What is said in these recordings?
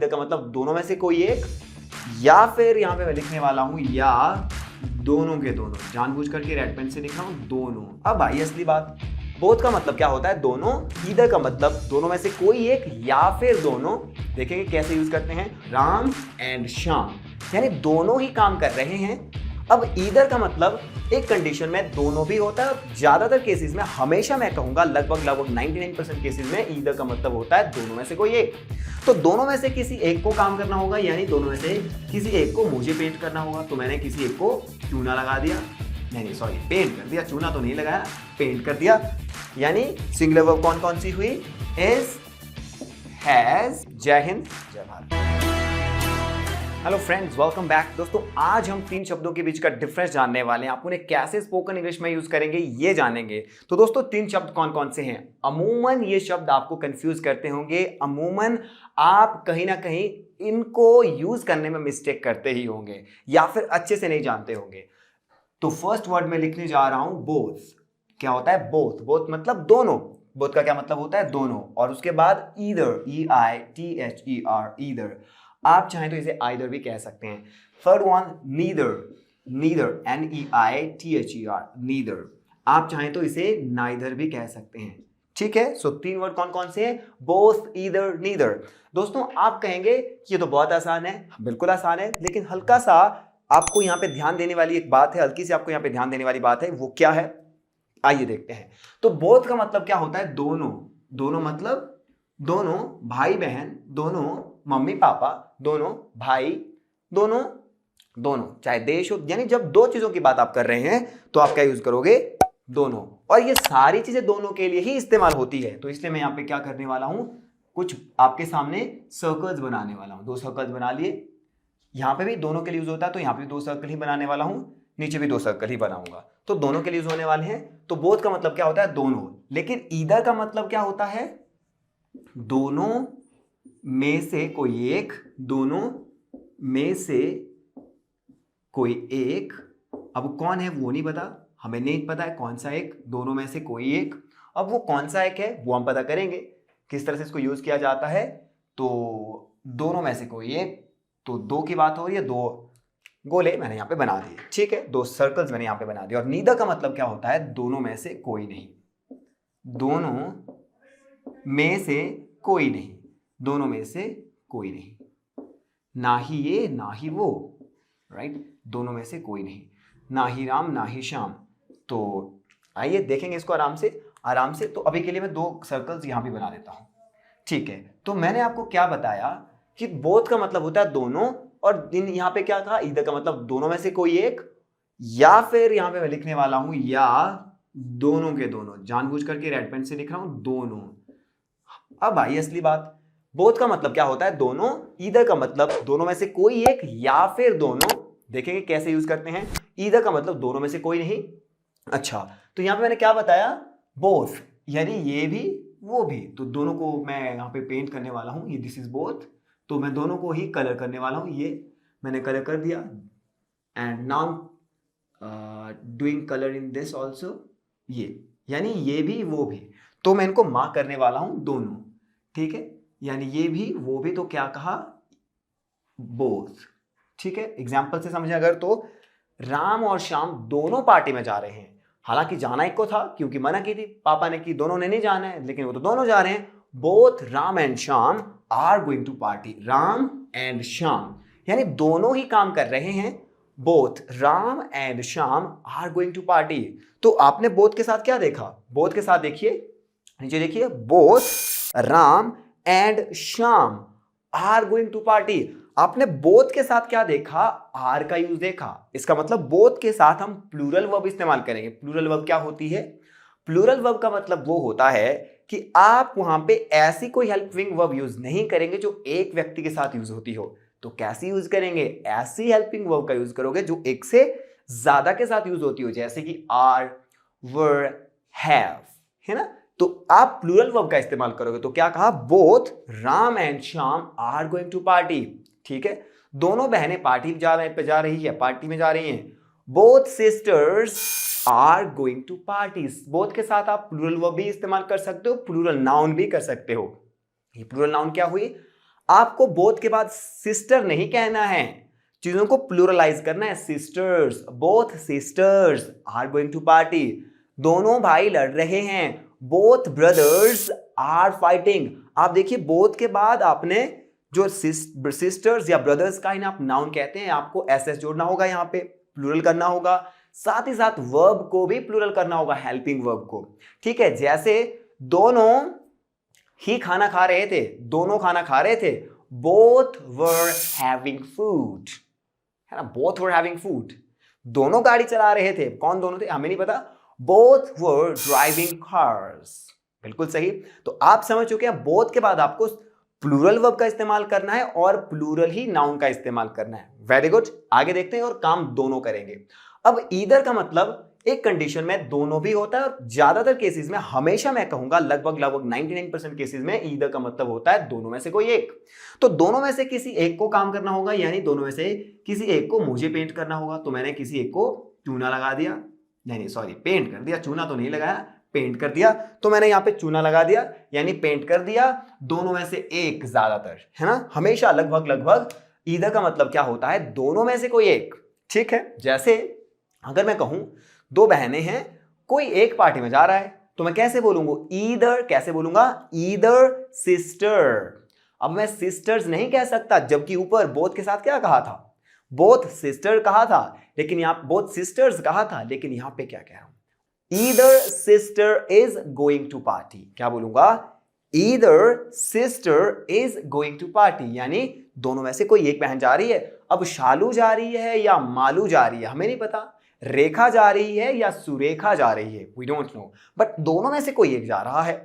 Either का मतलब दोनों में से कोई एक, या फिर यहाँ पे मैं लिखने वाला हूं या दोनों के दोनों। जानबूझ करके रेड पेन से लिख रहा हूं दोनों। अब आई असली बात, बोथ का मतलब क्या होता है दोनों, ईदर का मतलब दोनों में से कोई एक या फिर दोनों। देखेंगे कैसे यूज करते हैं, राम एंड श्याम, यानी दोनों ही काम कर रहे हैं। अब ईदर का मतलब एक कंडीशन में दोनों भी होता है, और ज्यादातर केसेस में, हमेशा मैं कहूंगा लगभग 99% केसेस में ईदर का मतलब होता है दोनों में से कोई एक। तो दोनों में से किसी एक को काम करना होगा, यानी दोनों में से किसी एक को मुझे पेंट करना होगा। तो मैंने किसी एक को चूना लगा दिया, नहीं सॉरी पेंट कर दिया, चूना तो नहीं लगाया, पेंट कर दिया। यानी सिंगुलर वर्ब कौन कौन सी हुई, इज, हैज। जय हिंद, जय Bharat. Hello friends, welcome back. दोस्तों आज हम तीन शब्दों के बीच का डिफरेंस जानने वाले हैं। आप उन्हें कैसे स्पोकन इंग्लिश में यूज करेंगे ये जानेंगे। तो दोस्तों तीन शब्द कौन कौन से हैं। अमूमन ये शब्द आपको कंफ्यूज करते होंगे, अमूमन आप कहीं ना कहीं इनको यूज करने में मिस्टेक करते ही होंगे या फिर अच्छे से नहीं जानते होंगे। तो फर्स्ट वर्ड में लिखने जा रहा हूं बोथ। क्या होता है बोथ, बोथ मतलब दोनों। बोथ का क्या मतलब होता है दोनों। और उसके बाद ईदर, EITHER, ईदर। आप चाहें तो इसे आइदर भी कह सकते हैं। Third one neither, neither NEITHER, neither. आप चाहें तो इसे नाइदर भी कह सकते हैं। ठीक है, सो तीन वर्ड कौन कौन से हैं, बोथ, ईदर, नीदर। दोस्तों आप कहेंगे कि ये तो बहुत आसान है, बिल्कुल आसान है, लेकिन हल्का सा आपको यहाँ पे ध्यान देने वाली एक बात है, हल्की सी आपको यहाँ पे ध्यान देने वाली बात है। वो क्या है, आइए देखते हैं। तो बोथ का मतलब क्या होता है दोनों। दोनों मतलब दोनों भाई बहन, दोनों मम्मी पापा, दोनों भाई, दोनों दोनों, चाहे देश हो, यानी जब दो चीजों की बात आप कर रहे हैं तो आप क्या यूज करोगे, दोनों। और ये सारी चीजें दोनों के लिए ही इस्तेमाल होती है। तो इसलिए मैं यहाँ पे क्या करने वाला हूं, कुछ आपके सामने सर्कल्स बनाने वाला हूं। दो सर्कल्स बना लिए, यहां पे भी दोनों के लिए यूज होता है तो यहां पे भी दो सर्कल ही बनाने वाला हूं, नीचे भी दो सर्कल ही बनाऊंगा, तो दोनों के लिए यूज होने वाले हैं। तो बोथ का मतलब क्या होता है दोनों, लेकिन ईदर का मतलब क्या होता है, दोनों में से कोई एक, दोनों में से कोई एक। अब कौन है वो नहीं पता, हमें नहीं पता है कौन सा एक, दोनों में से कोई एक। अब वो कौन सा एक है वो हम पता करेंगे, किस तरह से इसको यूज किया जाता है। तो दोनों में से कोई एक, तो दो की बात हो रही है, दो गोले मैंने यहाँ पे बना दिए। ठीक है, दो सर्कल्स मैंने यहाँ पे बना दिए। और नीदर का मतलब क्या होता है, दोनों में से कोई नहीं, दोनों में से कोई नहीं, दोनों में से कोई नहीं, ना ही ये ना ही वो, राइट। दोनों में से कोई नहीं, ना ही राम ना ही श्याम। तो आइए देखेंगे इसको आराम से आराम से। तो अभी के लिए मैं दो सर्कल्स यहां भी बना देता हूं। ठीक है, तो मैंने आपको क्या बताया कि बोथ का मतलब होता है दोनों, और यहां पे क्या था, ईदर का मतलब दोनों में से कोई एक, या फिर यहां पे मैं लिखने वाला हूं या दोनों के दोनों। जानबूझ करके रेड पेन से लिख रहा हूं दोनों। अब आई असली बात, बोथ का मतलब क्या होता है दोनों, ईदर का मतलब दोनों में से कोई एक या फिर दोनों। देखेंगे कैसे यूज करते हैं। ईदर का मतलब दोनों में से कोई नहीं। अच्छा, तो यहां पे मैंने क्या बताया, बोथ, यानी ये भी वो भी। तो दोनों को मैं यहां पे पेंट करने वाला हूं, ये दिस इज बोथ। तो मैं दोनों को ही कलर करने वाला हूं, ये मैंने कलर कर दिया। And now doing colour in this also, ये यानी ये भी वो भी। तो मैं इनको मार्क करने वाला हूं दोनों। ठीक है, यानी ये भी वो भी, तो क्या कहा, बोथ। ठीक है, एग्जाम्पल से समझे अगर, तो राम और श्याम दोनों पार्टी में जा रहे हैं। हालांकि जाना एक को था क्योंकि मना की थी पापा ने कि दोनों ने नहीं जाना है, लेकिन वो तो दोनों जा रहे हैं। Both Ram and Shyam are going to party, Ram and Shyam, यानी दोनों ही काम कर रहे हैं। Both Ram and Shyam are going to party. तो आपने बोथ के साथ क्या देखा, बोथ के साथ देखिए, नीचे देखिए, both Ram and Shyam are going to party. आपने बोथ के साथ क्या देखा, आर का यूज देखा। इसका मतलब बोथ के साथ हम प्लूरल वर्ब इस्तेमाल करेंगे। प्लूरल वर्ब क्या होती है, प्लूरल वर्ब का मतलब वो होता है कि आप वहां पे ऐसी कोई हेल्पिंग वर्ब यूज नहीं करेंगे जो एक व्यक्ति के साथ यूज होती हो। तो कैसी यूज करेंगे, ऐसी हेल्पिंग वर्ब का यूज करोगे जो एक से ज्यादा के साथ यूज होती हो, जैसे कि आर, वर, हैव, है ना। तो आप प्लूरल वर्ब का इस्तेमाल करोगे। तो क्या कहा, both Ram and Shyam are going to party. ठीक है, दोनों बहनें पार्टी जा रही है, पार्टी में जा रही हैं। Both sisters are going to parties. Both के साथ आप प्लूरल वर्ब भी इस्तेमाल कर सकते हो, प्लूरल नाउन भी कर सकते हो। ये प्लूरल नाउन क्या हुई, आपको बोथ के बाद सिस्टर नहीं कहना है, चीजों को प्लूरलाइज करना है। Sisters, both sisters are going to party, दोनों भाई लड़ रहे हैं। Both brothers are fighting. आप देखिए बोथ के बाद आपने जो सिस्टर्स या ब्रदर्स का इन्हें आप नाउन कहते हैं, आपको एसएस जोड़ना होगा, यहां पे प्लूरल करना होगा, साथ ही साथ वर्ब को भी प्लूरल करना होगा, हेल्पिंग वर्ब को। ठीक है, जैसे दोनों ही खाना खा रहे थे, दोनों खाना खा रहे थे, बोथ वर हैविंग फूड, है ना, बोथ वर हैविंग फूड। दोनों गाड़ी चला रहे थे, कौन दोनों थे हमें नहीं पता, बोथ वर ड्राइविंग कार्स, बिल्कुल सही। तो आप समझ चुके हैं बोथ के बाद आपको प्लूरल वर्ब का इस्तेमाल करना है और प्लूरल ही नाउन का इस्तेमाल करना है। वेरी गुड, आगे देखते हैं और काम दोनों करेंगे। अब ईदर का मतलब एक कंडीशन में दोनों भी होता है और ज्यादातर केसेस में, हमेशा मैं कहूंगा लगभग 99% केसेस में ईदर का मतलब होता है दोनों में से कोई एक। तो दोनों में से किसी एक को काम करना होगा, यानी दोनों में से किसी एक को मुझे पेंट करना होगा। तो मैंने किसी एक को चूना लगा दिया, नहीं सॉरी पेंट कर दिया, चूना तो नहीं लगाया, पेंट कर दिया। तो मैंने यहाँ पे चूना लगा दिया यानी पेंट कर दिया, दोनों में से एक ज्यादातर, है ना, हमेशा लगभग ईदर का मतलब क्या होता है, दोनों में से कोई एक। ठीक है, जैसे अगर मैं कहूं दो बहनें हैं, कोई एक पार्टी में जा रहा है, तो मैं कैसे बोलूंगा, ईदर, कैसे बोलूंगा, ईदर सिस्टर। अब मैं सिस्टर्स नहीं कह सकता, जबकि ऊपर बोथ के साथ क्या कहा था, बोथ सिस्टर कहा था, लेकिन यहां बोथ सिस्टर्स कहा था, लेकिन यहां पे क्या कह रहा हूं, either sister is going to party. क्या बोलूंगा, either sister is going to party, यानी दोनों में से कोई एक बहन जा रही है। अब शालू जा रही है या मालू जा रही है हमें नहीं पता, रेखा जा रही है या सुरेखा जा रही है, वी डोंट नो, बट दोनों में से कोई एक जा रहा है।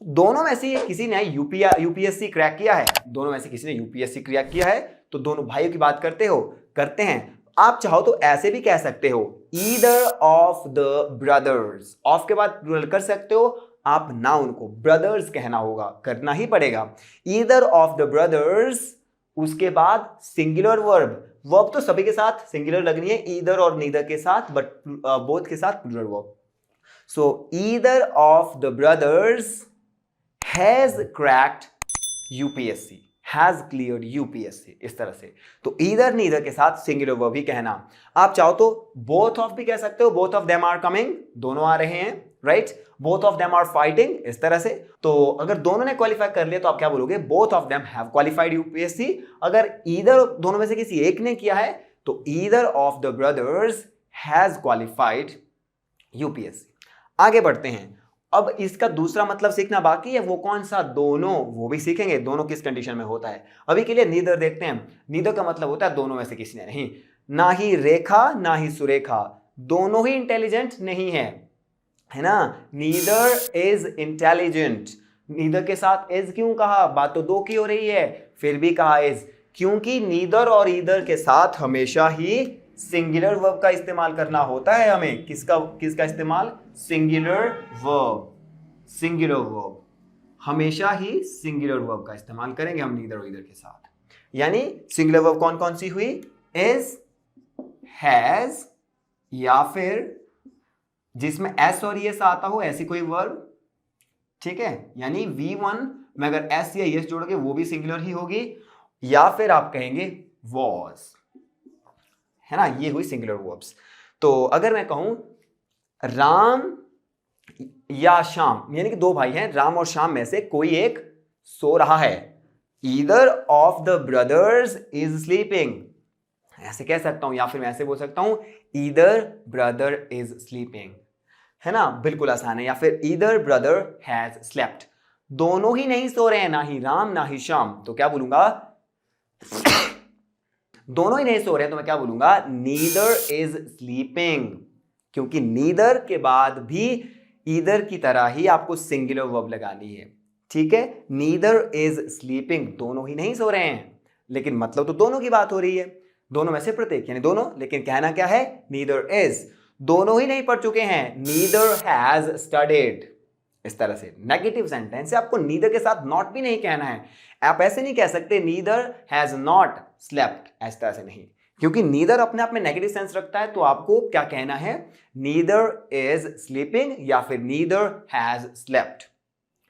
दोनों में से किसी ने यूपीएससी क्रैक किया है, दोनों में से किसी ने यूपीएससी क्रैक किया है, तो दोनों भाइयों की बात करते हैं। आप चाहो तो ऐसे भी कह सकते हो, either of the brothers, of के बाद प्लूरल कर सकते हो आप, नाउन को ब्रदर्स कहना होगा, करना ही पड़ेगा, ईदर ऑफ द ब्रदर्स, उसके बाद सिंगुलर वर्ब, वर्ब तो सभी के साथ सिंगुलर लगनी है, ईदर और नीदर के साथ, बट बोथ के साथ plural verb. So either of the brothers has cracked UPSC, has cleared UPSC, इस तरह से। तो ईदर नीदर के साथ सिंगुलर वर्ब ही कहना। आप चाहो तो बोथ ऑफ भी कह सकते हो, both of them are coming, दोनों आ रहे हैं, right, both of them are fighting, इस तरह से। तो अगर दोनों ने क्वालिफाई कर लिया तो आप क्या बोलोगे, both of them have qualified UPSC. अगर ईदर दोनों में से किसी एक ने किया है तो either of the brothers has qualified UPSC. आगे बढ़ते हैं, अब इसका दूसरा मतलब सीखना बाकी है, वो कौन सा, दोनों, वो भी सीखेंगे, दोनों किस कंडीशन में होता है। अभी के लिए नीदर देखते हैं। नीदर का मतलब होता है दोनों में से किसी ने नहीं, ना ही रेखा ना ही सुरेखा, दोनों ही इंटेलिजेंट नहीं है ना, नीदर इज इंटेलिजेंट। नीदर के साथ इज क्यों कहा, बात तो दो की हो रही है, फिर भी कहा इज, क्योंकि नीदर और ईदर के साथ हमेशा ही सिंगुलर वर्ब का इस्तेमाल करना होता है हमें। किसका इस्तेमाल, सिंगुलर वर्ब, हमेशा ही सिंगुलर वर्ब का इस्तेमाल करेंगे हम नीदर और ईदर के साथ। यानी सिंगुलर वर्ब कौन कौन सी हुई, इज, हैज, या फिर जिसमें एस और एस आता हो ऐसी कोई वर्ब। ठीक है, यानी V1 में अगर एस या एस जोड़ोगे वो भी सिंगुलर ही होगी, या फिर आप कहेंगे was, है ना, ये हुई सिंगुलर वर्ब्स। तो अगर मैं कहूं राम या श्याम, यानी कि दो भाई हैं, राम और श्याम में से कोई एक सो रहा है, either of the brothers is sleeping, ऐसे कह सकता हूं, या फिर मैं ऐसे बोल सकता हूं ईदर ब्रदर इज स्लीपिंग, है ना, बिल्कुल आसान है। या फिर ईदर ब्रदर हैज स्लेप्ट, दोनों ही नहीं सो रहे हैं, ना ही राम ना ही श्याम, तो क्या बोलूंगा दोनों ही नहीं सो रहे हैं, तो मैं क्या बोलूंगा, नीदर इज स्लीपिंग, क्योंकि नीदर के बाद भी ईदर की तरह ही आपको सिंगुलर वर्ब लगानी है। ठीक है, नीदर इज स्लीपिंग, दोनों ही नहीं सो रहे हैं, लेकिन मतलब तो दोनों की बात हो रही है, दोनों में से प्रत्येक यानी दोनों, लेकिन कहना क्या है, नीदर इज, दोनों ही नहीं पढ़ चुके हैं, नीदर हैज स्टडीड, इस तरह से। नेगेटिव सेंटेंस से आपको नीदर के साथ नॉट भी नहीं कहना है, आप ऐसे नहीं कह सकते नीदर हैज नॉट स्लेप्ट, इस तरह से नहीं, क्योंकि नीदर अपने आप में नेगेटिव सेंस रखता है। तो आपको क्या कहना है, नीदर इज स्लीपिंग या फिर नीदर हैज स्लेप्ट।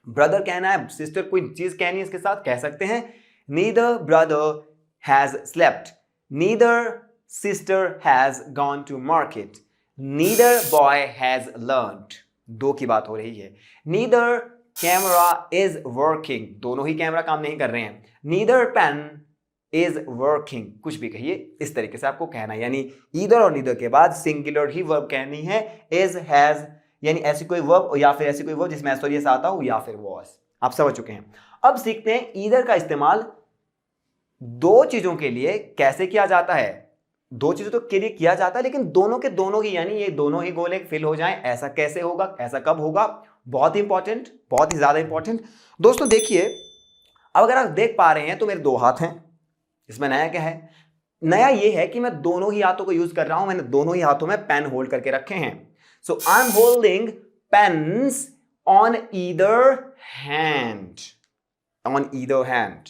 ब्रदर कहना है, सिस्टर कोई चीज कहनी है इसके साथ, कह सकते हैं neither brother has slept, neither sister has gone to market, neither boy has learned, दो की बात हो रही है। नीदर कैमरा इज वर्किंग, दोनों ही कैमरा काम नहीं कर रहे हैं। नीदर पेन इज वर्किंग, कुछ भी कहिए, इस तरीके से आपको कहना है, यानी ईदर और नीदर के बाद सिंगुलर ही वर्ब कहनी है। इज, हैज, यानी ऐसी कोई वर्ब या फिर ऐसी कोई वर्ब जिसमें एस और एस आता हो, या फिर वॉज। आप समझ चुके हैं। अब सीखते हैं ईदर का इस्तेमाल दो चीजों के लिए कैसे किया जाता है। दो चीजों तो के लिए किया जाता है, लेकिन दोनों के दोनों ही, यानी ये दोनों ही गोले फिल हो जाएं, ऐसा कैसे होगा, ऐसा कब होगा, बहुत इंपॉर्टेंट, बहुत ही ज्यादा इंपॉर्टेंट। दोस्तों देखिए, अब अगर आप देख पा रहे हैं तो मेरे दो हाथ हैं। इसमें नया क्या है? नया ये है कि मैं दोनों ही हाथों को यूज कर रहा हूं। मैंने दोनों ही हाथों में पेन होल्ड करके रखे हैं। So I am holding pens on either hand, on either hand.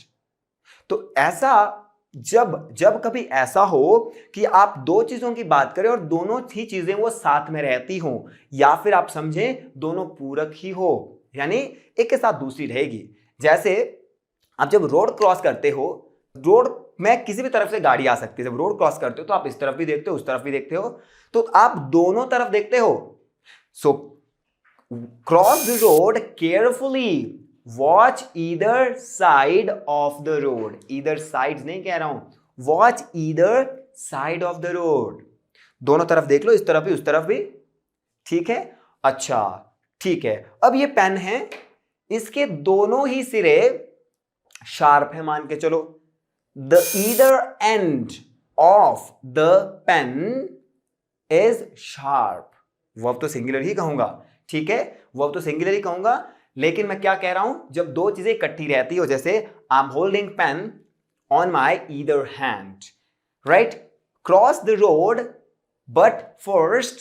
तो ऐसा जब कभी ऐसा हो कि आप दो चीजों की बात करें और दोनों ही चीजें वो साथ में रहती हो, या फिर आप समझें दोनों पूरक ही हो, यानी एक के साथ दूसरी रहेगी। जैसे आप जब रोड क्रॉस करते हो, रोड में किसी भी तरफ से गाड़ी आ सकती है। जब रोड क्रॉस करते हो तो आप इस तरफ भी देखते हो, उस तरफ भी देखते हो, तो आप दोनों तरफ देखते हो। So cross the road carefully, watch either side of the road. Either side नहीं कह रहा हूं, watch either side of the road. दोनों तरफ देख लो, इस तरफ भी उस तरफ भी, ठीक है। अच्छा ठीक है। अब ये पेन है, इसके दोनों ही सिरे शार्प है, मान के चलो। The either end of the pen is sharp. Verb तो सिंगुलर ही कहूंगा, ठीक है, वर्ब तो सिंगुलर ही कहूंगा, लेकिन मैं क्या कह रहा हूं, जब दो चीजें इकट्ठी रहती हो, जैसे आई am holding pain on my either hand, right. Cross the road but first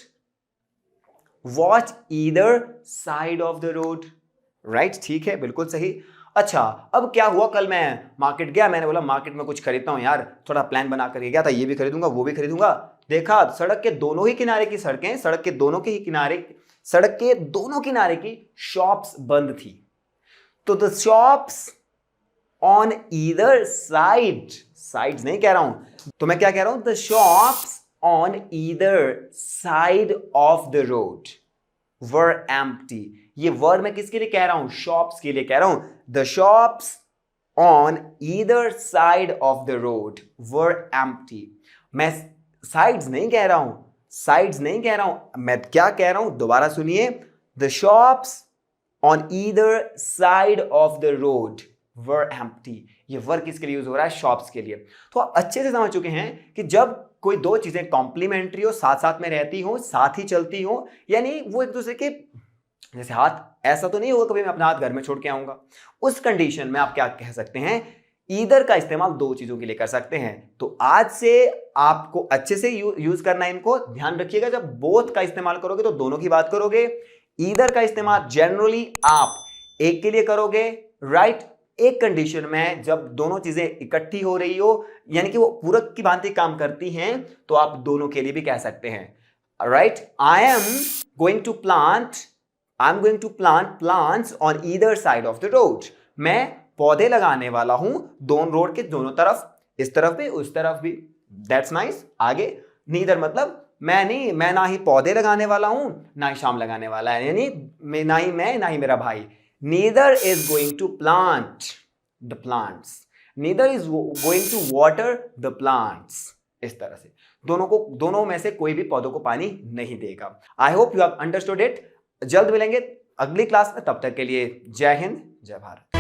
watch either side of the road, right, ठीक है, बिल्कुल सही। अच्छा, अब क्या हुआ, कल मैं मार्केट गया, मैंने बोला मार्केट में कुछ खरीदता हूं यार, थोड़ा प्लान बना करके गया था, ये भी खरीदूंगा वो भी खरीदूंगा। देखा सड़क के दोनों ही किनारे की सड़कें, सड़क के दोनों किनारे की शॉप्स बंद थी। तो the shops on either side, sides नहीं कह रहा हूं, तो मैं क्या कह रहा हूं, the shops on either side of the road were empty. ये वर्ड मैं किसके लिए कह रहा हूं, शॉप्स के लिए कह रहा हूं। The shops on either side of the road were empty. मैं साइड्स नहीं कह रहा हूं, साइड्स नहीं कह रहा हूं, मैं क्या कह रहा हूं, दोबारा सुनिए। The shops on either side of the road were empty. ये वर्ड किसके लिए यूज हो रहा है, शॉप्स के लिए। तो आप अच्छे से समझ चुके हैं कि जब कोई दो चीजें कॉम्प्लीमेंट्री हो, साथ साथ में रहती हो, साथ ही चलती हो, यानी वो एक दूसरे के, जैसे हाथ, ऐसा तो नहीं होगा कभी मैं अपना हाथ घर में छोड़ के आऊंगा, उस कंडीशन में आप क्या कह सकते हैं, ईदर का इस्तेमाल दो चीजों के लिए कर सकते हैं। तो आज से आपको अच्छे से यूज करना है, इनको ध्यान रखिएगा। जब बोथ का इस्तेमाल करोगे तो दोनों की बात करोगे। ईदर का इस्तेमाल जनरली आप एक के लिए करोगे, राइट, एक कंडीशन में जब दोनों चीजें इकट्ठी हो रही हो, यानी कि वो पूरक की भांति काम करती हैं, तो आप दोनों के लिए भी कह सकते हैं, right. I am going to plant plants on either side of the road. मैं पौधे लगाने वाला हूं दोनों रोड के दोनों तरफ, इस तरफ भी उस तरफ भी। That's nice. आगे नीदर मतलब मैं ना ही पौधे लगाने वाला हूं ना ही शाम लगाने वाला है, यानी ना ही मैं ना ही मेरा भाई। Neither is going to plant the plants, neither is going to water the plants. इस तरह से दोनों में से कोई भी पौधों को पानी नहीं देगा। I hope you have understood it. जल्द मिलेंगे अगली क्लास में, तब तक के लिए जय हिंद, जय भारत।